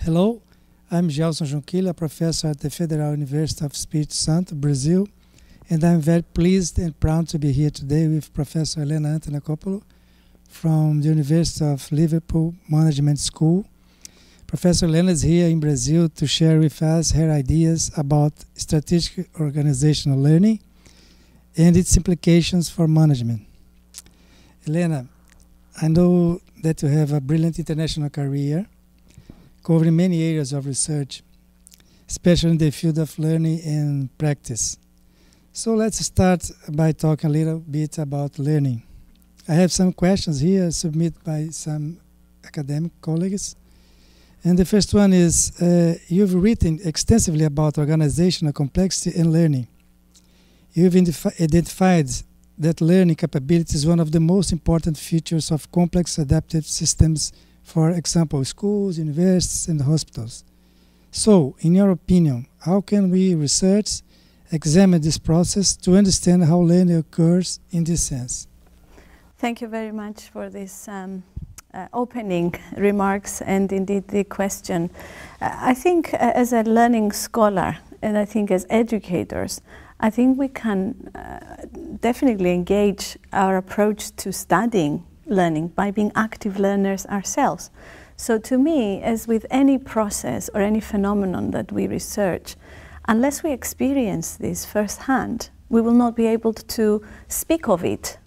Hello, I'm Gelson Junquilho, a professor at the Federal University of Espírito Santo, Brazil, and I'm very pleased and proud to be here today with Professor Elena Antonacopoulou from the University of Liverpool Management School. Professor Elena is here in Brazil to share with us her ideas about strategic organizational learning and its implications for management. Elena, I know that you have a brilliant international career covering many areas of research, especially in the field of learning and practice. So let's start by talking a little bit about learning. I have some questions here submitted by some academic colleagues. And the first one is, you've written extensively about organizational complexity and learning. You've identified that learning capability is one of the most important features of complex adaptive systems, for example, schools, universities, and hospitals. So, in your opinion, how can we research, examine this process to understand how learning occurs in this sense? Thank you very much for this opening remarks and indeed the question. I think as a learning scholar and I think as educators, I think we can definitely engage our approach to studying learning by being active learners ourselves. So to me, as with any process or any phenomenon that we research, unless we experience this firsthand, we will not be able to speak of it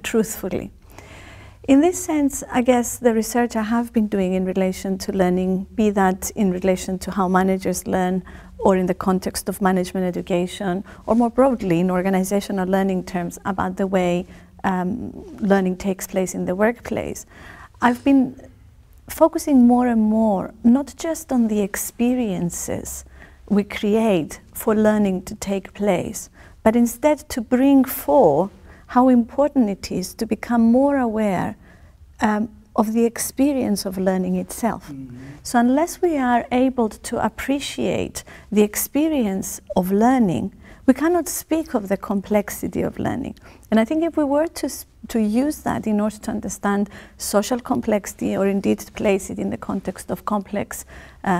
truthfully. In this sense, I guess the research I have been doing in relation to learning, be that in relation to how managers learn or in the context of management education, or more broadly in organizational learning terms about the way learning takes place in the workplace, I've been focusing more and more not just on the experiences we create for learning to take place, but instead to bring forth how important it is to become more aware of the experience of learning itself. Mm-hmm. So unless we are able to appreciate the experience of learning, we cannot speak of the complexity of learning. And I think if we were to use that in order to understand social complexity or indeed to place it in the context of complex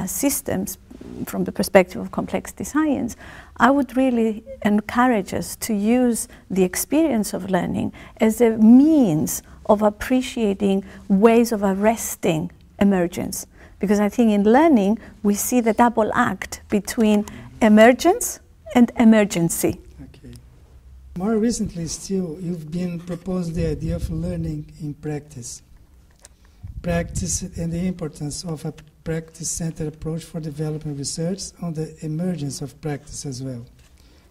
systems from the perspective of complexity science, I would really encourage us to use the experience of learning as a means of appreciating ways of arresting emergence. Because I think in learning, we see the double act between emergence and emergency. Okay. More recently still, you've been proposing the idea of learning in practice. Practice and the importance of a practice-centered approach for developing research on the emergence of practice as well.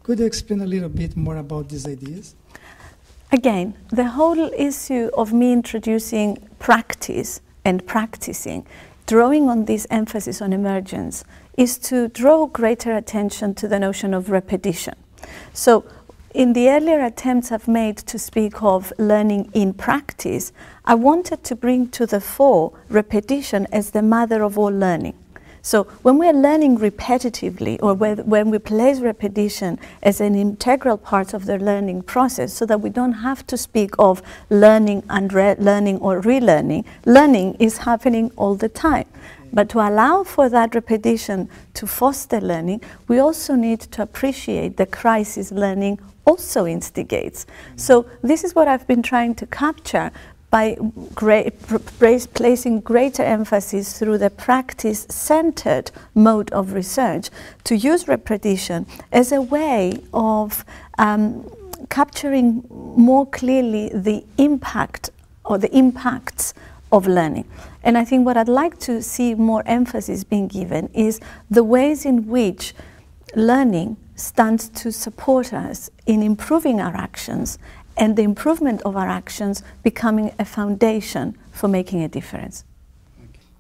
Could you explain a little bit more about these ideas? Again, the whole issue of me introducing practice and practicing, drawing on this emphasis on emergence, is to draw greater attention to the notion of repetition. So, in the earlier attempts I've made to speak of learning in practice, I wanted to bring to the fore repetition as the mother of all learning. So when we're learning repetitively, or when we place repetition as an integral part of the learning process, so that we don't have to speak of learning and learning or relearning, learning is happening all the time. But to allow for that repetition to foster learning, we also need to appreciate the crisis learning also instigates. So this is what I've been trying to capture by placing greater emphasis through the practice-centered mode of research to use repetition as a way of capturing more clearly the impact or the impacts of learning. And I think what I'd like to see more emphasis being given is the ways in which learning stands to support us in improving our actions and the improvement of our actions becoming a foundation for making a difference.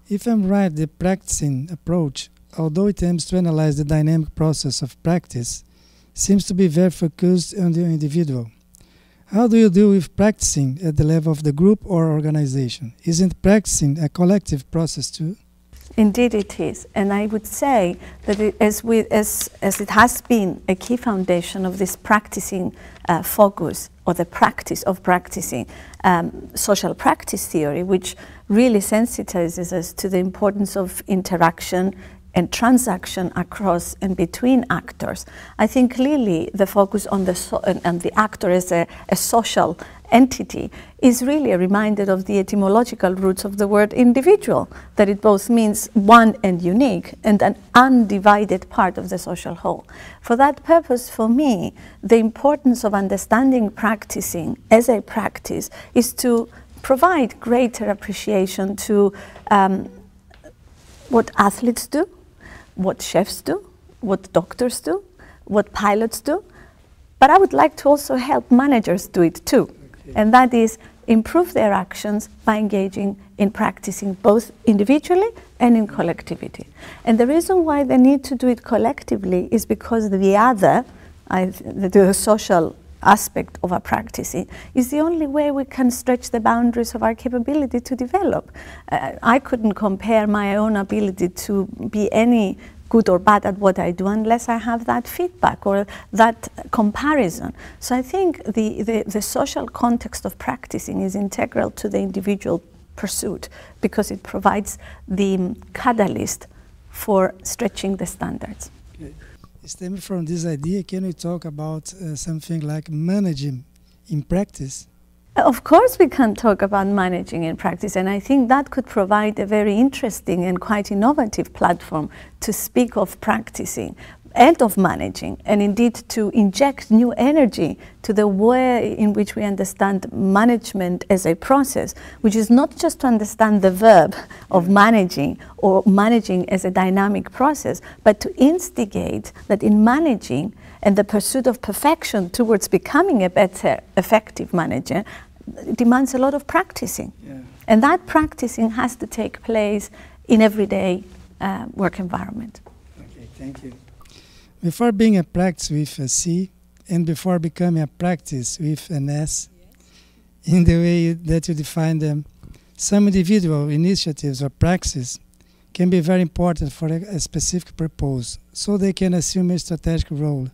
If I'm right, the practicing approach, although it aims to analyze the dynamic process of practice, seems to be very focused on the individual. How do you deal with practicing at the level of the group or organization? Isn't practicing a collective process too? Indeed it is, and I would say that as it has been a key foundation of this practicing focus, or the practice of practicing social practice theory, which really sensitizes us to the importance of interaction and transaction across and between actors. I think clearly the focus on the actor as a social entity is really a reminder of the etymological roots of the word individual, that it both means one and unique and an undivided part of the social whole. For that purpose, for me, the importance of understanding practicing as a practice is to provide greater appreciation to what athletes do, what chefs do, what doctors do, what pilots do, but I would like to also help managers do it too. Okay. And that is improve their actions by engaging in practicing both individually and in collectivity. And the reason why they need to do it collectively is because the other, the social aspect of our practicing, is the only way we can stretch the boundaries of our capability to develop. I couldn't compare my own ability to be any good or bad at what I do unless I have that feedback or that comparison. So I think the social context of practicing is integral to the individual pursuit because it provides the catalyst for stretching the standards. Okay. Stemming from this idea, can we talk about something like managing in practice? Of course we can talk about managing in practice, and I think that could provide a very interesting and quite innovative platform to speak of practicing and of managing, and indeed to inject new energy to the way in which we understand management as a process, which is not just to understand the verb of managing or managing as a dynamic process, but to instigate that in managing and the pursuit of perfection towards becoming a better, effective manager demands a lot of practicing. Yeah. And that practicing has to take place in everyday work environment. Okay, thank you. Before being a practice with a C and before becoming a practice with an S, yes, in the way that you define them, some individual initiatives or practices can be very important for a specific purpose, so they can assume a strategic role.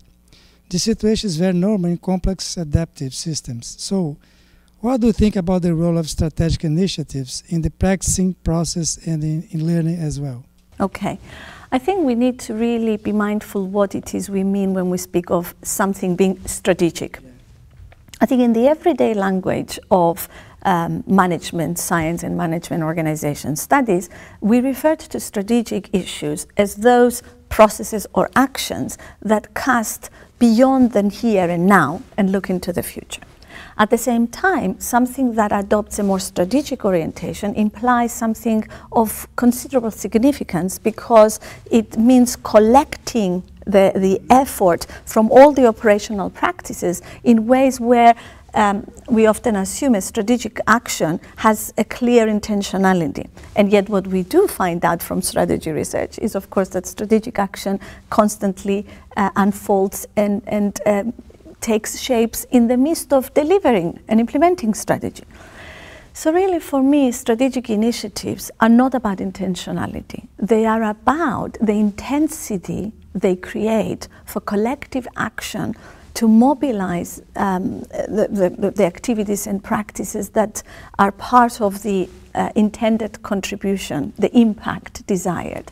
This situation is very normal in complex adaptive systems. So, what do you think about the role of strategic initiatives in the practicing process and in learning as well? Okay. I think we need to really be mindful what it is we mean when we speak of something being strategic. Yeah. I think in the everyday language of management science and management organization studies, we refer to strategic issues as those processes or actions that cast beyond the here and now and look into the future. At the same time, something that adopts a more strategic orientation implies something of considerable significance because it means collecting the effort from all the operational practices in ways where we often assume a strategic action has a clear intentionality. And yet what we do find out from strategy research is, of course, that strategic action constantly unfolds and takes shapes in the midst of delivering and implementing strategy. So really for me, strategic initiatives are not about intentionality. They are about the intensity they create for collective action to mobilize the activities and practices that are part of the intended contribution, the impact desired,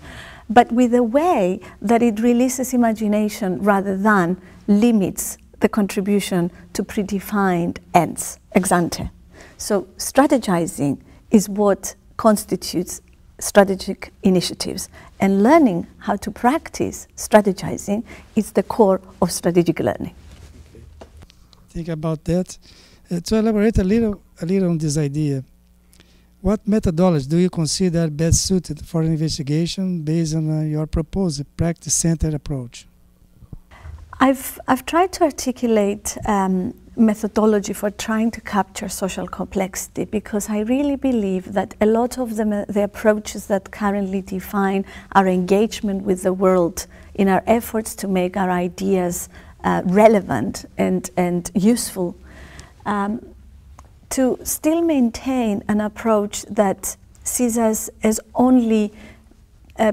but with a way that it releases imagination rather than limits the contribution to predefined ends, ex ante. So strategizing is what constitutes strategic initiatives, and learning how to practice strategizing is the core of strategic learning. Okay. Think about that. To elaborate a little on this idea, what methodology do you consider best suited for an investigation based on your proposed practice-centered approach? I've tried to articulate methodology for trying to capture social complexity because I really believe that a lot of the approaches that currently define our engagement with the world in our efforts to make our ideas relevant and useful, to still maintain an approach that sees us as only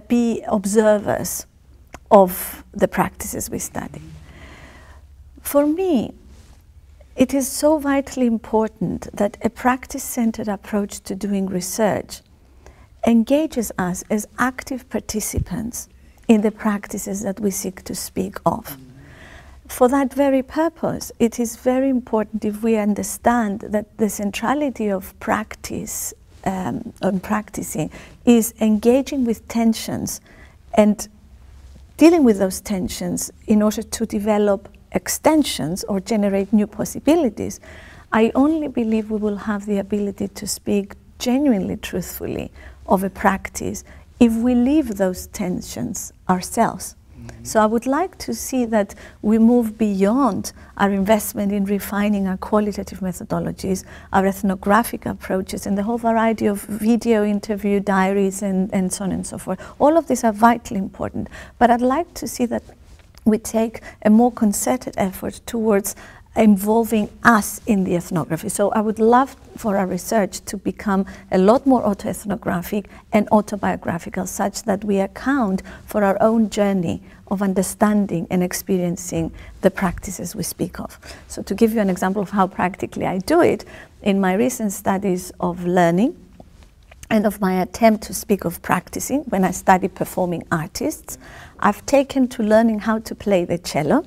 be observers of the practices we study. For me, it is so vitally important that a practice-centered approach to doing research engages us as active participants in the practices that we seek to speak of. For that very purpose, it is very important if we understand that the centrality of practice on practicing is engaging with tensions and dealing with those tensions in order to develop extensions or generate new possibilities. I only believe we will have the ability to speak genuinely, truthfully of a practice if we live those tensions ourselves. So I would like to see that we move beyond our investment in refining our qualitative methodologies, our ethnographic approaches, and the whole variety of video interview diaries and so on and so forth. All of these are vitally important, but I'd like to see that we take a more concerted effort towards involving us in the ethnography. So I would love for our research to become a lot more autoethnographic and autobiographical, such that we account for our own journey of understanding and experiencing the practices we speak of. So to give you an example of how practically I do it, in my recent studies of learning and of my attempt to speak of practicing, when I study performing artists, I've taken to learning how to play the cello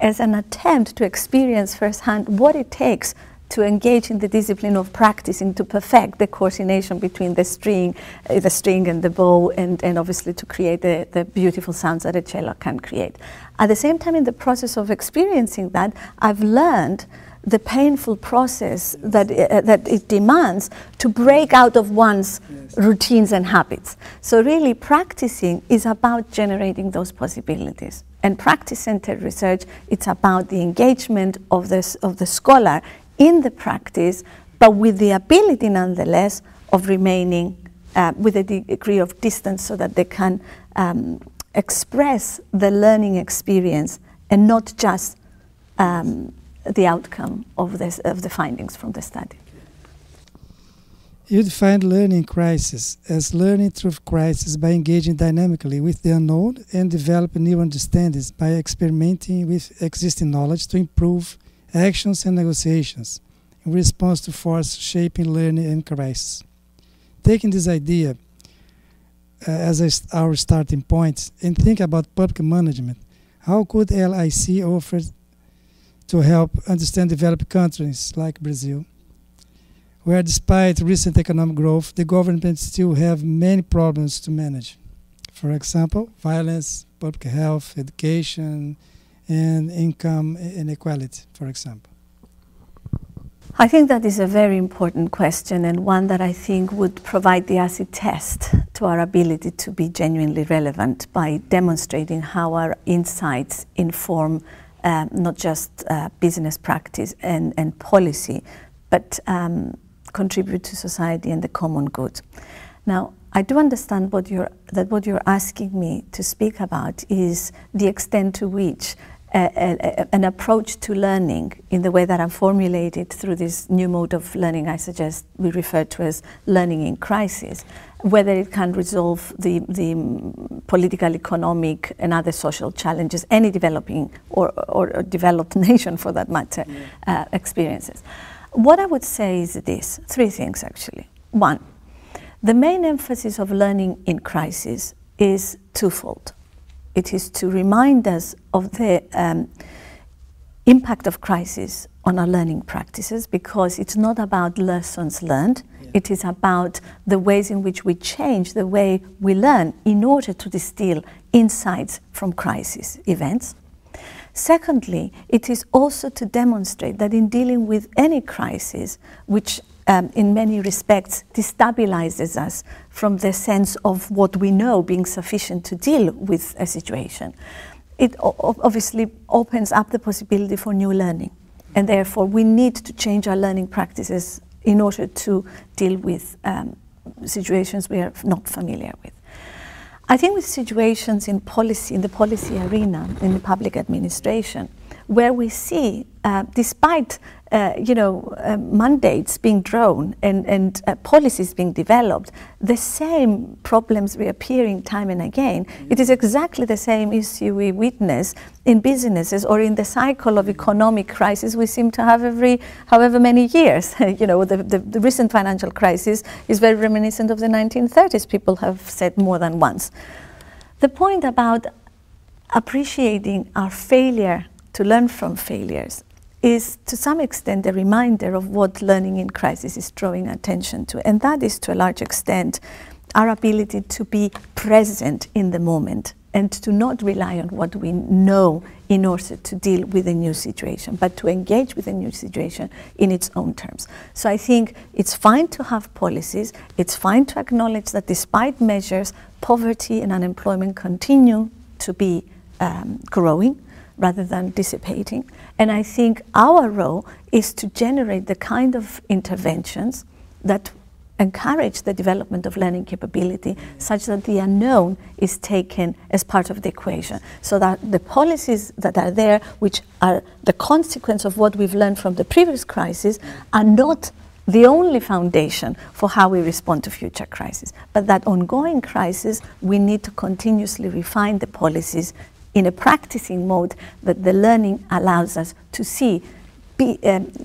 as an attempt to experience firsthand what it takes to engage in the discipline of practicing to perfect the coordination between the string and the bow, and obviously to create the beautiful sounds that a cello can create. At the same time, in the process of experiencing that, I've learned the painful process that it demands to break out of one's routines and habits. So really, practicing is about generating those possibilities. And practice-centered research, it's about the engagement of the scholar in the practice, but with the ability, nonetheless, of remaining with a degree of distance so that they can express the learning experience and not just the outcome of the findings from the study. You defined learning crisis as learning through crisis by engaging dynamically with the unknown and developing new understandings by experimenting with existing knowledge to improve actions and negotiations in response to force shaping learning and crisis. Taking this idea as our starting point and think about public management, how could LIC offer to help understand developed countries like Brazil, where despite recent economic growth, the government still have many problems to manage. For example, violence, public health, education, and income inequality, for example. I think that is a very important question, and one that I think would provide the acid test to our ability to be genuinely relevant by demonstrating how our insights inform not just business practice and policy, but contribute to society and the common good. Now, I do understand what you're asking me to speak about is the extent to which an approach to learning in the way that I'm formulated through this new mode of learning I suggest we refer to as learning in crisis, whether it can resolve the political, economic and other social challenges any developing or developed nation for that matter experiences. What I would say is this, three things actually. One, the main emphasis of learning in crisis is twofold. It is to remind us of the impact of crisis on our learning practices, because it's not about lessons learned, it is about the ways in which we change the way we learn in order to distill insights from crisis events. Secondly, it is also to demonstrate that in dealing with any crisis, which in many respects destabilizes us from the sense of what we know being sufficient to deal with a situation, it obviously opens up the possibility for new learning. And therefore, we need to change our learning practices in order to deal with situations we are not familiar with. I think with situations in policy, in the policy arena, in the public administration, where we see, despite mandates being drawn and policies being developed, the same problems reappearing time and again. It is exactly the same issue we witness in businesses or in the cycle of economic crisis we seem to have every however many years. The recent financial crisis is very reminiscent of the 1930s, people have said more than once. The point about appreciating our failure to learn from failures is to some extent a reminder of what learning in crisis is drawing attention to. And that is to a large extent our ability to be present in the moment and to not rely on what we know in order to deal with a new situation, but to engage with a new situation in its own terms. So I think it's fine to have policies, it's fine to acknowledge that despite measures, poverty and unemployment continue to be growing rather than dissipating. And I think our role is to generate the kind of interventions that encourage the development of learning capability such that the unknown is taken as part of the equation, so that the policies that are there, which are the consequence of what we've learned from the previous crisis, are not the only foundation for how we respond to future crises. But that ongoing crisis, we need to continuously refine the policies in a practicing mode that the learning allows us to see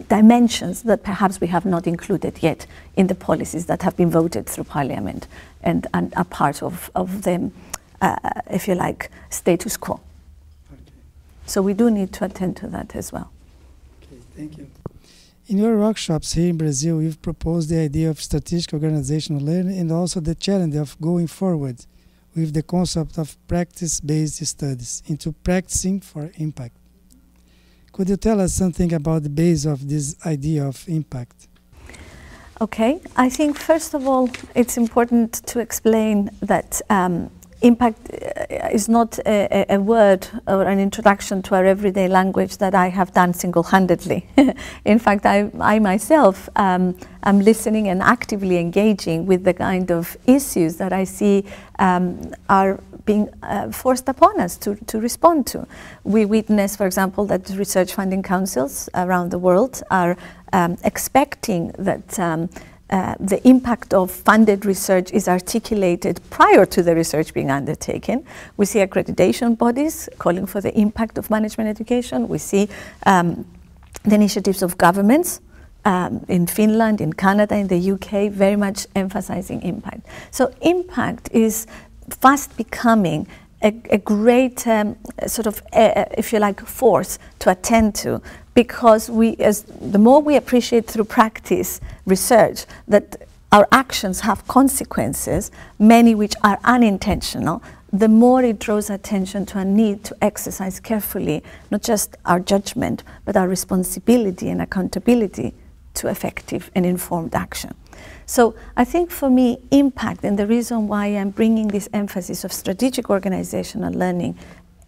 dimensions that perhaps we have not included yet in the policies that have been voted through Parliament and are part of them, if you like, status quo. Okay. So we do need to attend to that as well. Okay, thank you. In your workshops here in Brazil, you've proposed the idea of strategic organizational learning and also the challenge of going forward with the concept of practice-based studies into practicing for impact. Could you tell us something about the base of this idea of impact? Okay, I think first of all it's important to explain that impact is not a word or an introduction to our everyday language that I have done single-handedly. In fact, I myself am listening and actively engaging with the kind of issues that I see are being forced upon us to respond to. We witness, for example, that research funding councils around the world are expecting that the impact of funded research is articulated prior to the research being undertaken. We see accreditation bodies calling for the impact of management education. We see the initiatives of governments in Finland, in Canada, in the UK, very much emphasizing impact. So impact is fast becoming a great sort of, if you like, force to attend to, because the more we appreciate through practice research that our actions have consequences, many which are unintentional, the more it draws attention to a need to exercise carefully not just our judgment, but our responsibility and accountability to effective and informed action. So I think for me, impact, and the reason why I'm bringing this emphasis of strategic organizational learning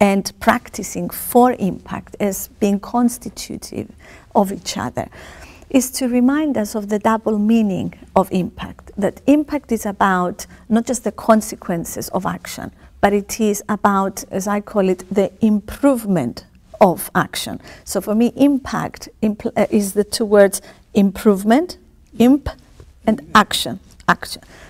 and practicing for impact as being constitutive of each other, is to remind us of the double meaning of impact. That impact is about not just the consequences of action, but it is about, as I call it, the improvement of action. So for me, impact is the two words improvement, imp, and action.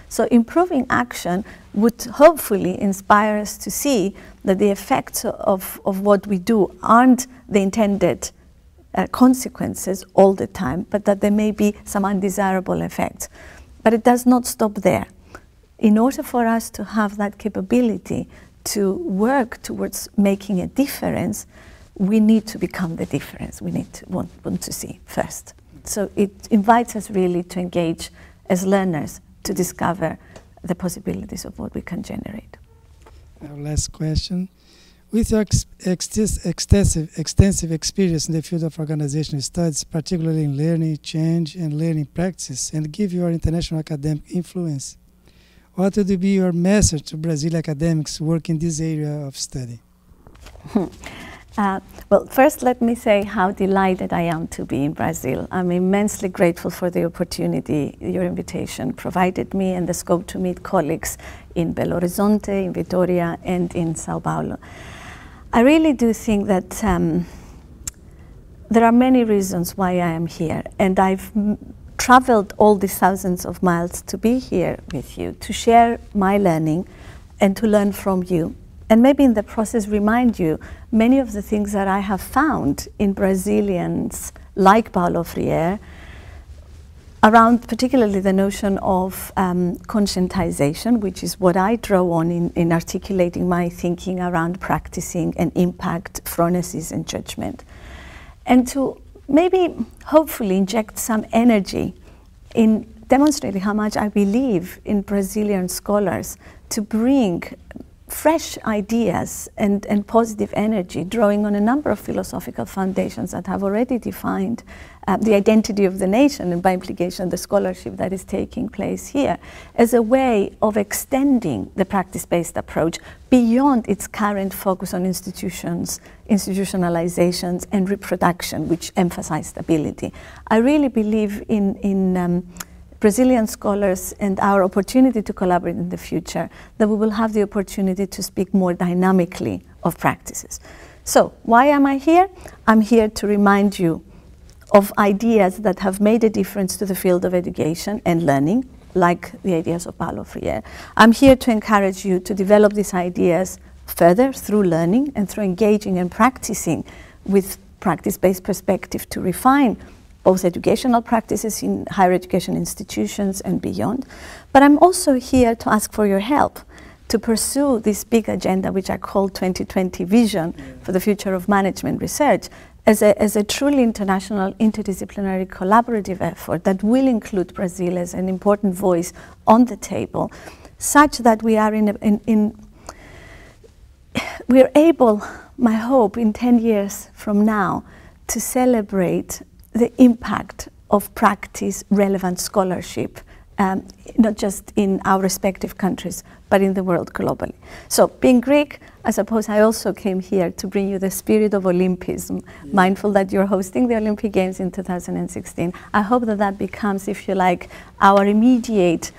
So improving action would hopefully inspire us to see that the effects of what we do aren't the intended consequences all the time, but that there may be some undesirable effects. But it does not stop there. In order for us to have that capability to work towards making a difference, we need to become the difference. We need to want to see first. So it invites us really to engage as learners to discover the possibilities of what we can generate. Our last question. With your extensive experience in the field of organizational studies, particularly in learning, change, and learning practice, and give your international academic influence, what would be your message to Brazilian academics working in this area of study? Well, first let me say how delighted I am to be in Brazil. I'm immensely grateful for the opportunity your invitation provided me and the scope to meet colleagues in Belo Horizonte, in Vitória, and in São Paulo. I really do think that there are many reasons why I am here, and I've traveled all these thousands of miles to be here with you, to share my learning and to learn from you. And maybe in the process remind you many of the things that I have found in Brazilians like Paulo Freire, around particularly the notion of conscientization, which is what I draw on in articulating my thinking around practicing and impact, phronesis and judgment. And to maybe, hopefully, inject some energy in demonstrating how much I believe in Brazilian scholars to bring fresh ideas and positive energy, drawing on a number of philosophical foundations that have already defined the identity of the nation, and by implication the scholarship that is taking place here, as a way of extending the practice-based approach beyond its current focus on institutions, institutionalizations and reproduction, which emphasize stability. I really believe in Brazilian scholars and our opportunity to collaborate in the future, that we will have the opportunity to speak more dynamically of practices. So, why am I here? I'm here to remind you of ideas that have made a difference to the field of education and learning, like the ideas of Paulo Freire. I'm here to encourage you to develop these ideas further through learning and through engaging and practicing with practice-based perspective to refine both educational practices in higher education institutions and beyond. But I'm also here to ask for your help to pursue this big agenda, which I call 2020 Vision for the Future of Management Research, as a truly international, interdisciplinary, collaborative effort that will include Brazil as an important voice on the table, such that we are we're able, my hope, in 10 years from now, to celebrate the impact of practice-relevant scholarship, not just in our respective countries, but in the world globally. So, being Greek, I suppose I also came here to bring you the spirit of Olympism, mindful that you're hosting the Olympic Games in 2016. I hope that that becomes, if you like, our immediate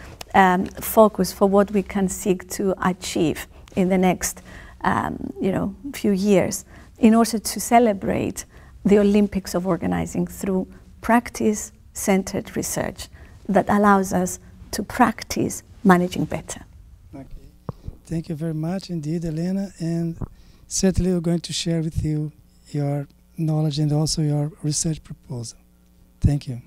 focus for what we can seek to achieve in the next few years, in order to celebrate the Olympics of organizing through practice-centered research that allows us to practice managing better. Okay. Thank you very much indeed, Elena, and certainly we're going to share with you your knowledge and also your research proposal. Thank you.